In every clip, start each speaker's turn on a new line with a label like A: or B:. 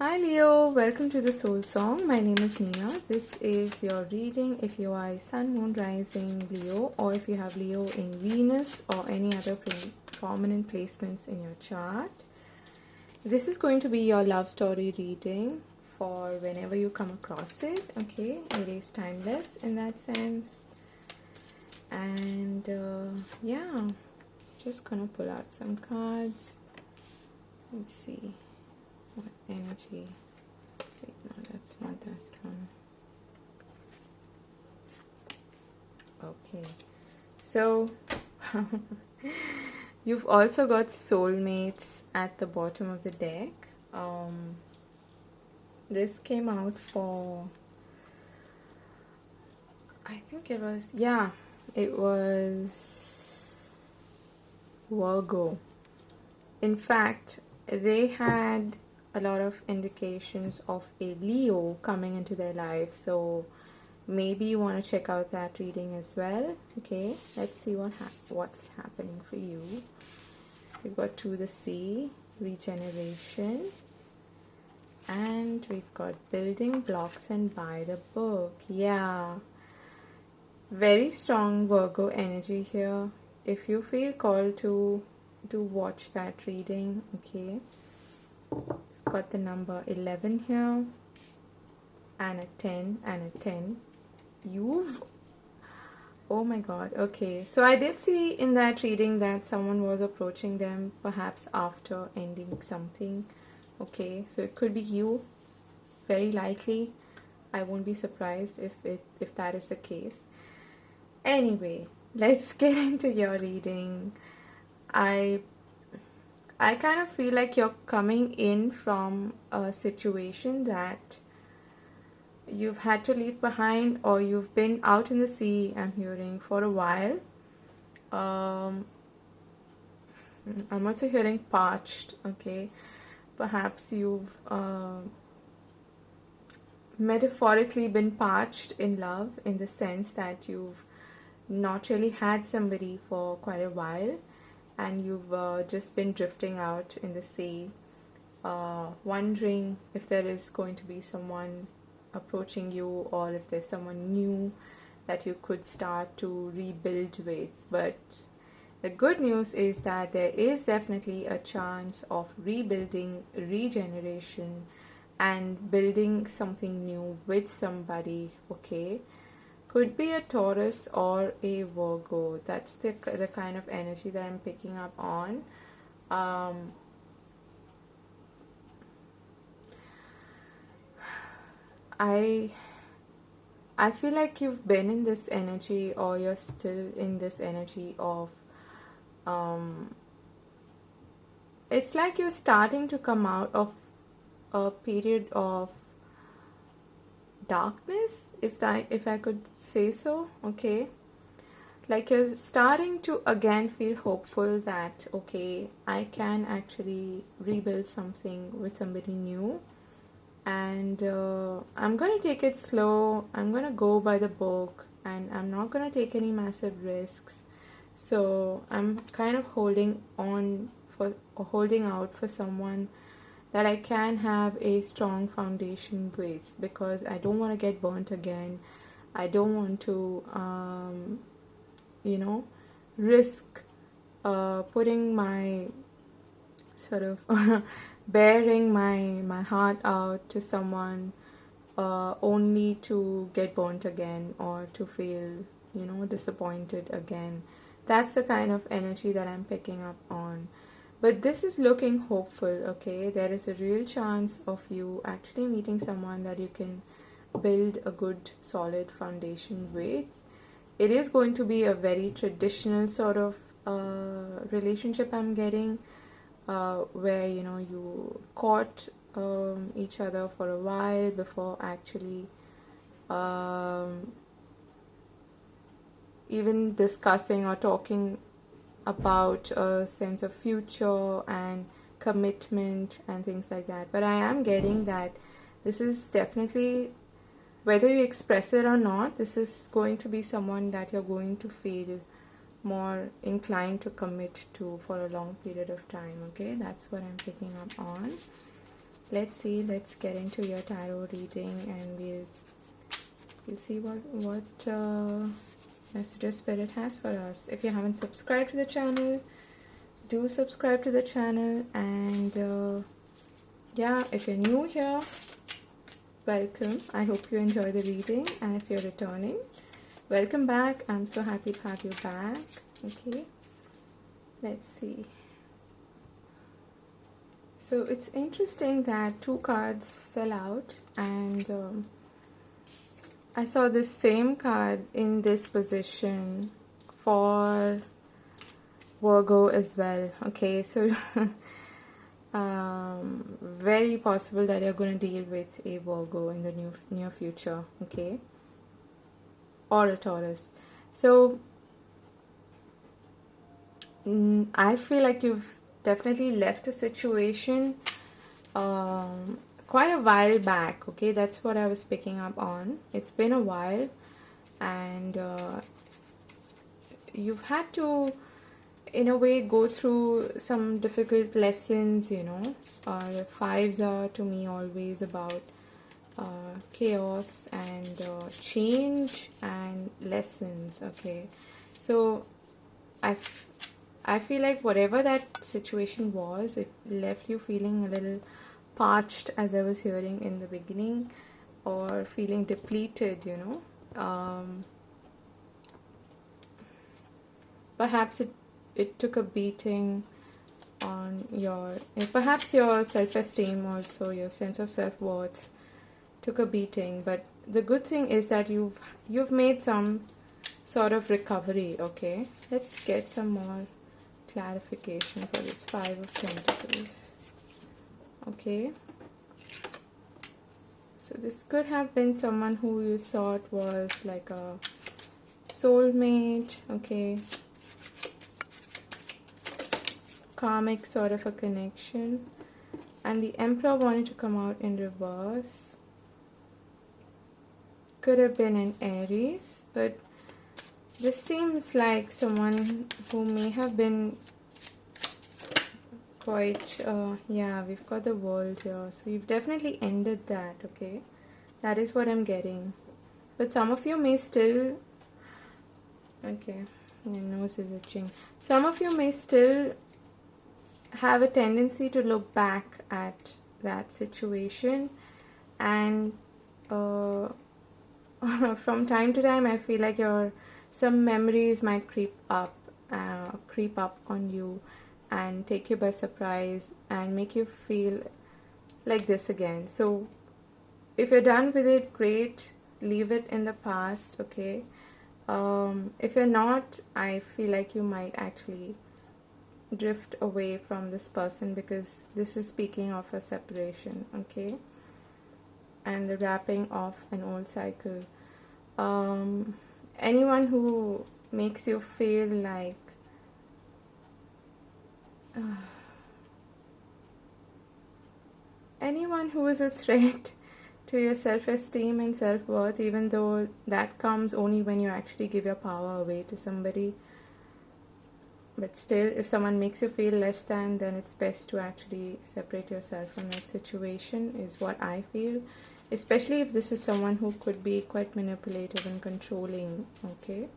A: Hi Leo, welcome to the Soul Song. My name is Nia. This is your reading if you are a Sun, Moon, Rising Leo, or if you have Leo in Venus or any other prominent placements in your chart. This is going to be your love story reading for whenever you come across it. Okay, it is timeless in that sense. And yeah, just gonna pull out some cards. Let's see. What energy? Wait, no, that's not that one. Okay, so you've also got soulmates at the bottom of the deck. This came out for, I think it was, yeah, it was Virgo. In fact, they had a lot of indications of a Leo coming into their life, so maybe you want to check out that reading as well. Okay, let's see what's happening for you. We've got To the Sea, Regeneration, and we've got Building Blocks and By the Book. Yeah, very strong Virgo energy here. If you feel called to watch that reading, okay, got the number 11 here and a 10 and a 10. Oh my god. Okay, so I did see in that reading that someone was approaching them perhaps after ending something. Okay, so it could be you, very likely. I won't be surprised if that is the case. Anyway, let's get into your reading. I kind of feel like you're coming in from a situation that you've had to leave behind, or you've been out in the sea, I'm hearing, for a while. I'm also hearing parched, okay? Perhaps you've metaphorically been parched in love, in the sense that you've not really had somebody for quite a while, and you've just been drifting out in the sea, wondering if there is going to be someone approaching you, or if there's someone new that you could start to rebuild with. But the good news is that there is definitely a chance of rebuilding, regeneration, and building something new with somebody, okay? Could be a Taurus or a Virgo. That's the kind of energy that I'm picking up on. I feel like you've been in this energy, or you're still in this energy of it's like you're starting to come out of a period of darkness, if I could say so, okay? Like you're starting to again feel hopeful that, okay, I can actually rebuild something with somebody new. And I'm gonna take it slow. I'm gonna go by the book, and I'm not gonna take any massive risks. So I'm kind of holding out for someone that I can have a strong foundation with, because I don't want to get burnt again. I don't want to risk putting my sort of bearing my heart out to someone only to get burnt again, or to feel disappointed again. That's the kind of energy that I'm picking up on. But this is looking hopeful, okay? There is a real chance of you actually meeting someone that you can build a good solid foundation with. It is going to be a very traditional sort of relationship I'm getting, where you court each other for a while before actually even discussing or talking about a sense of future and commitment and things like that. But I am getting that this is definitely, whether you express it or not, this is going to be someone that you're going to feel more inclined to commit to for a long period of time, okay? That's what I'm picking up on. let's see. Let's get into your tarot reading, and we'll see what messages Spirit has for us. If you haven't subscribed to the channel, do subscribe to the channel. And yeah, if you're new here, welcome. I hope you enjoy the reading, and if you're returning, welcome back. I'm so happy to have you back. Okay, let's see. So it's interesting that 2 cards fell out, and I saw this same card in this position for Virgo as well. Okay, so very possible that you're going to deal with a Virgo in the near future. Okay, or a Taurus. So I feel like you've definitely left a situation quite a while back. Okay, that's what I was picking up on. It's been a while, and you've had to, in a way, go through some difficult lessons, you know. The 5s are to me always about chaos and change and lessons. Okay, so I feel like whatever that situation was, it left you feeling a little parched, as I was hearing in the beginning, or feeling depleted, you know. Perhaps it took a beating on perhaps your self-esteem, also your sense of self-worth took a beating. But the good thing is that you've made some sort of recovery. Okay, let's get some more clarification for this 5 of Pentacles. Okay, so this could have been someone who you thought was like a soulmate. Okay, karmic sort of a connection, and the Emperor wanted to come out in reverse. Could have been an Aries, but this seems like someone who may have been quite, yeah, we've got the World here. So you've definitely ended that, okay? That is what I'm getting. But some of you may still, okay, my nose is itching. Some of you may still have a tendency to look back at that situation, and from time to time I feel like some memories might creep up on you and take you by surprise and make you feel like this again. So if you're done with it, great, leave it in the past. Okay, if you're not, I feel like you might actually drift away from this person, because this is speaking of a separation. Okay, and the wrapping of an old cycle. Anyone who makes you feel like anyone who is a threat to your self-esteem and self-worth, even though that comes only when you actually give your power away to somebody. But still, if someone makes you feel less than, then it's best to actually separate yourself from that situation, is what I feel. Especially if this is someone who could be quite manipulative and controlling. Okay,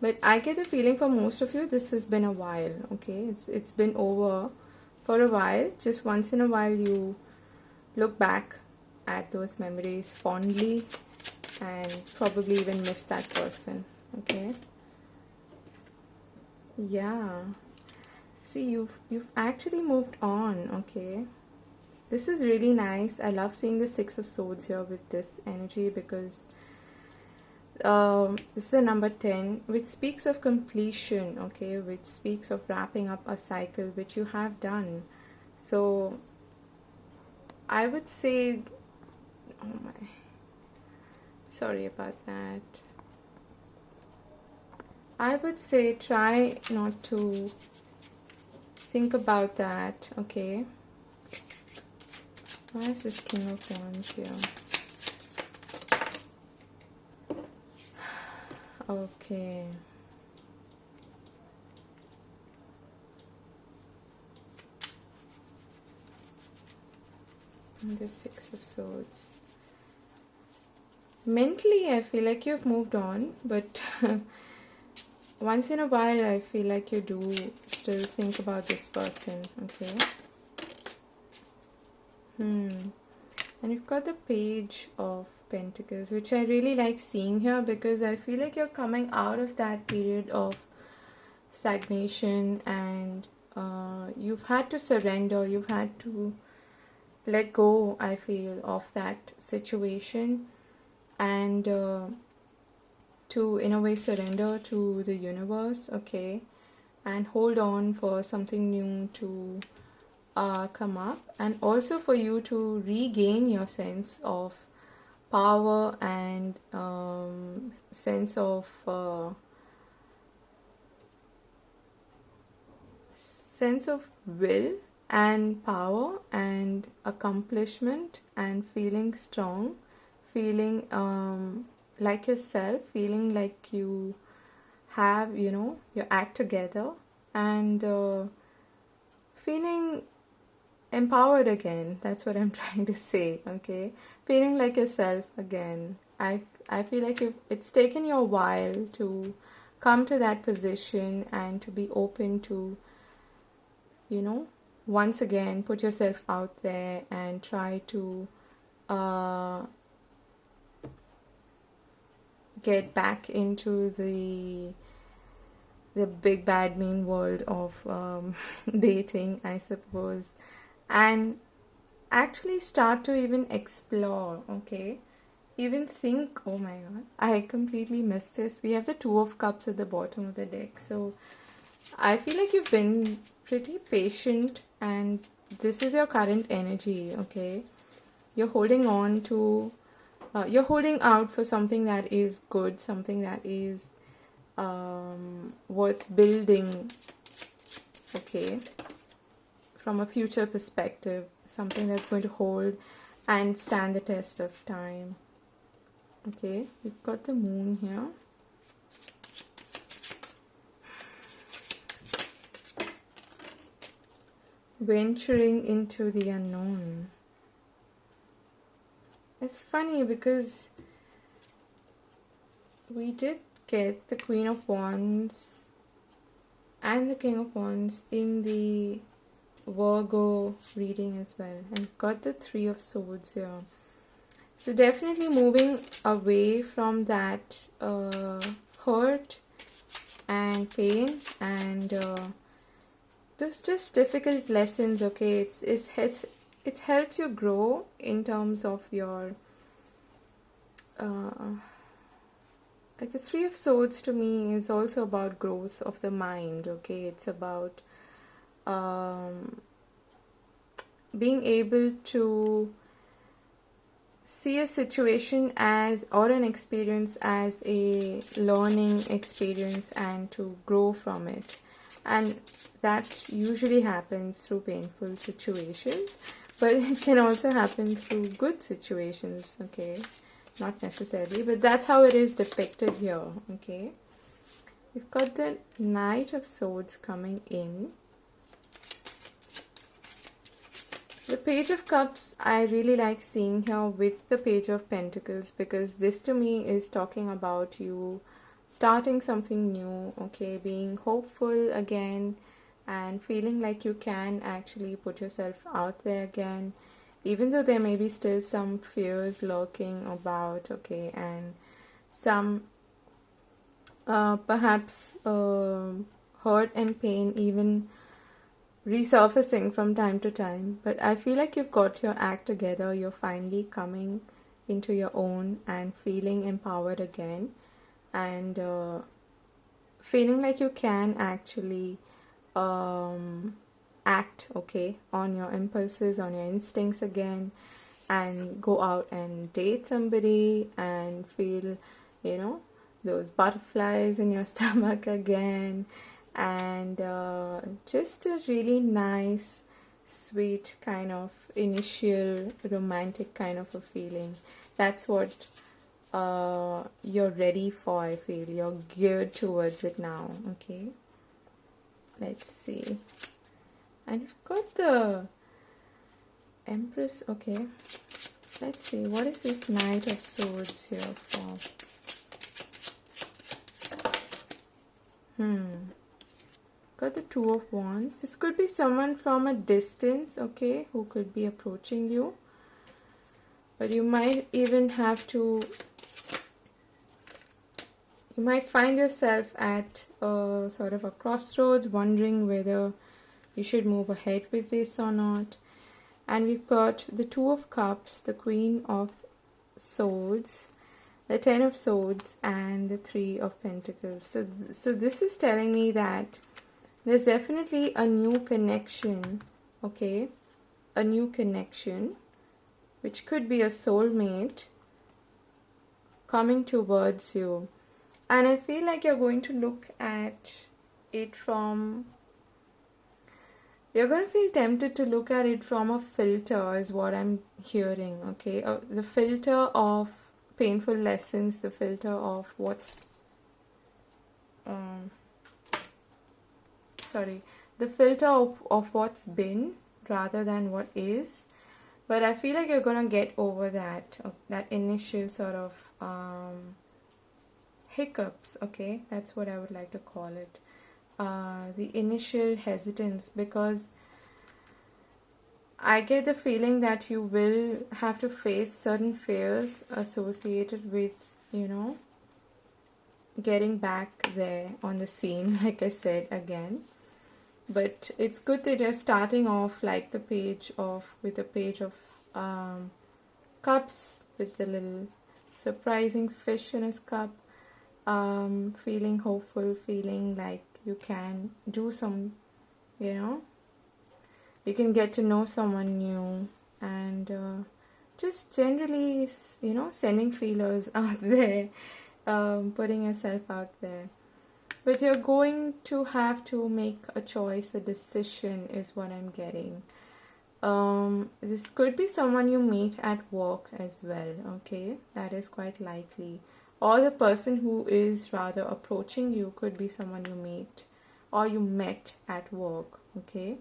A: but I get the feeling for most of you this has been a while. Okay, it's been over for a while. Just once in a while you look back at those memories fondly and probably even miss that person. Okay, yeah, see, you've actually moved on. Okay, this is really nice. I love seeing the 6 of Swords here with this energy, because this is the number 10, which speaks of completion. Okay, which speaks of wrapping up a cycle, which you have done. So I would say, oh my, sorry about that. I would say try not to think about that. Okay, why is this King of Wands here? Okay. The Six of Swords. Mentally, I feel like you've moved on, but once in a while, I feel like you do still think about this person, okay? And you've got the Page of Pentacles, which I really like seeing here because I feel like you're coming out of that period of stagnation, and you've had to surrender, you've had to let go, I feel, of that situation, and to in a way surrender to the universe, okay, and hold on for something new to come up, and also for you to regain your sense of power and sense of will and power and accomplishment and feeling strong, feeling like yourself, feeling like you have, your act together, and feeling empowered again. That's what I'm trying to say, okay? Feeling like yourself again. I feel like it's taken you a while to come to that position and to be open to, once again put yourself out there and try to get back into the big bad mean world of dating, I suppose, and actually start to even explore, okay? Even think, oh my god, I completely missed this. We have the Two of Cups at the bottom of the deck, so I feel like you've been pretty patient, and this is your current energy, okay? You're holding on to, you're holding out for something that is good, something that is worth building, okay? From a future perspective, something that's going to hold and stand the test of time, okay? We've got the Moon here. Venturing into the unknown. It's funny because we did get the Queen of Wands and the King of Wands in the Virgo reading as well, and got the Three of Swords here. So definitely moving away from that hurt and pain and those just difficult lessons, okay? It's helped you grow in terms of your like the Three of Swords to me is also about growth of the mind, okay? It's about being able to see a situation as, or an experience as, a learning experience and to grow from it. And that usually happens through painful situations, but it can also happen through good situations, okay? Not necessarily, but that's how it is depicted here, okay? We've got the Knight of Swords coming in. The Page of Cups, I really like seeing here with the Page of Pentacles, because this to me is talking about you starting something new, okay? Being hopeful again and feeling like you can actually put yourself out there again, even though there may be still some fears lurking about, okay? And some perhaps hurt and pain even resurfacing from time to time, but I feel like you've got your act together. You're finally coming into your own and feeling empowered again, and feeling like you can actually act, okay, on your impulses, on your instincts again, and go out and date somebody and feel, those butterflies in your stomach again, and just a really nice, sweet kind of initial romantic kind of a feeling. That's what you're ready for, I feel. You're geared towards it now, okay? Let's see. And you've got the Empress, okay. Let's see, what is this Knight of Swords here for? Got the Two of Wands. This could be someone from a distance, okay, who could be approaching you. But you might even have to, you might find yourself at a sort of a crossroads, wondering whether you should move ahead with this or not. And we've got the Two of Cups, the Queen of Swords, the Ten of Swords, and the Three of Pentacles. So this is telling me that there's definitely a new connection, okay? A new connection, which could be a soulmate coming towards you. And I feel like you're going to look at it from... You're going to feel tempted to look at it from a filter is what I'm hearing, okay? The filter of painful lessons, the filter of what's... the filter of what's been rather than what is. But I feel like you're going to get over that initial sort of hiccups, okay? That's what I would like to call it. The initial hesitance, because I get the feeling that you will have to face certain fears associated with, you know, getting back there on the scene, like I said again. But it's good that you're starting off like the page of, with the page of cups, with the little surprising fish in his cup, feeling hopeful, feeling like you can do some, you know, you can get to know someone new, and just generally, you know, sending feelers out there, putting yourself out there. But you're going to have to make a choice, a decision is what I'm getting. This could be someone you meet at work as well, okay? That is quite likely. Or the person who is rather approaching you could be someone you meet or you met at work, okay?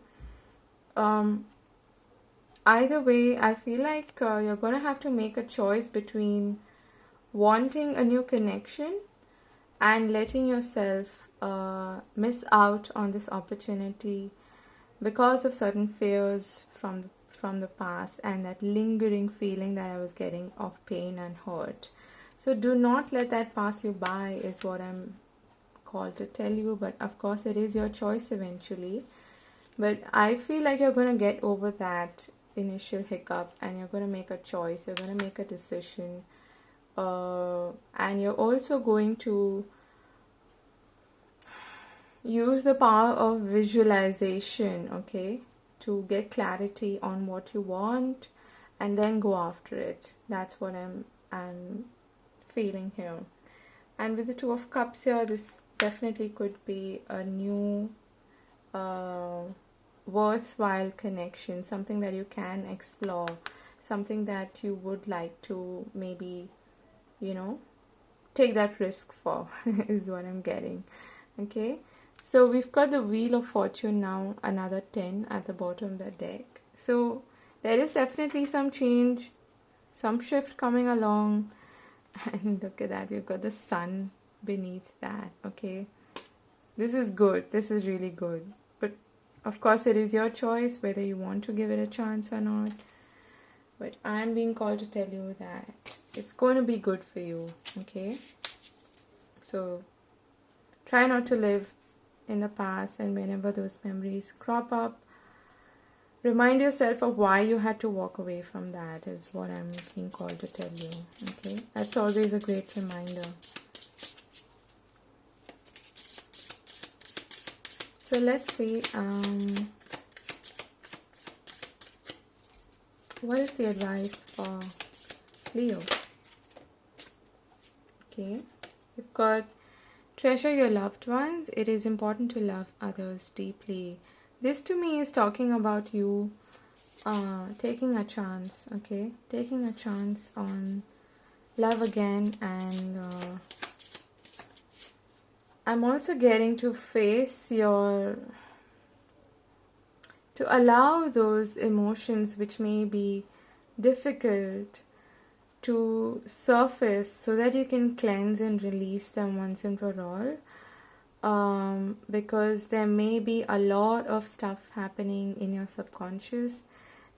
A: Either way, I feel like you're going to have to make a choice between wanting a new connection and letting yourself miss out on this opportunity because of certain fears from the past and that lingering feeling that I was getting of pain and hurt. So do not let that pass you by is what I'm called to tell you. But of course it is your choice eventually. But I feel like you're going to get over that initial hiccup and you're going to make a choice. You're going to make a decision. And you're also going to use the power of visualization, okay, to get clarity on what you want and then go after it. That's what I'm feeling here. And with the Two of Cups here, this definitely could be a new worthwhile connection, something that you can explore, something that you would like to maybe, you know, take that risk for is what I'm getting, okay? So we've got the Wheel of Fortune now, another 10 at the bottom of the deck. So there is definitely some change, some shift coming along. And look at that, we've got the Sun beneath that, okay? This is good. This is really good. But of course it is your choice whether you want to give it a chance or not. But I'm being called to tell you that it's going to be good for you, okay? So try not to live in the past, and whenever those memories crop up, remind yourself of why you had to walk away from that is what I'm being called to tell you, okay? That's always a great reminder. So let's see, what is the advice for Leo? Okay, we've got treasure your loved ones. It is important to love others deeply. This to me is talking about you taking a chance, okay? Taking a chance on love again, and I'm also getting to face your to allow those emotions which may be difficult to surface so that you can cleanse and release them once and for all. Because there may be a lot of stuff happening in your subconscious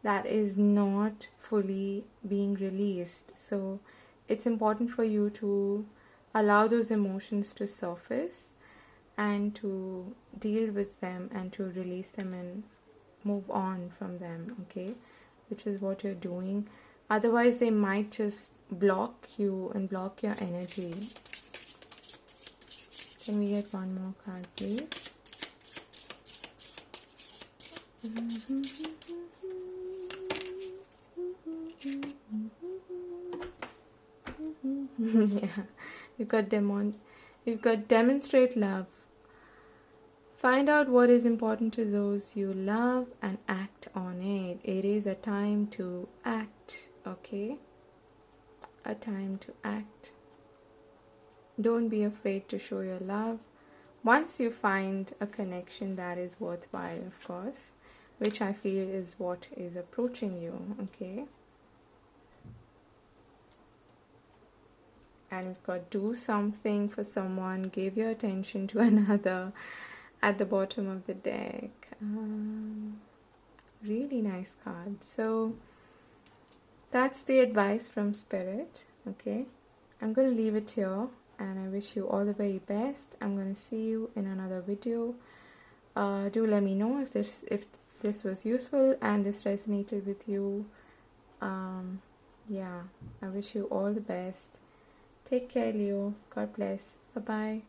A: that is not fully being released. So it's important for you to allow those emotions to surface and to deal with them and to release them and move on from them, okay? Which is what you're doing. Otherwise, they might just block you and block your energy. Can we get one more card, please? Yeah, you've got demonstrate love. Find out what is important to those you love and act on it. It is a time to act, okay? A time to act. Don't be afraid to show your love. Once you find a connection that is worthwhile, of course, which I feel is what is approaching you, okay? And you've got do something for someone, give your attention to another at the bottom of the deck. Really nice card. So that's the advice from Spirit, okay? I'm going to leave it here and I wish you all the very best. I'm going to see you in another video. Do let me know if this was useful and this resonated with you. Yeah, I wish you all the best. Take care, Leo. God bless. Bye-bye.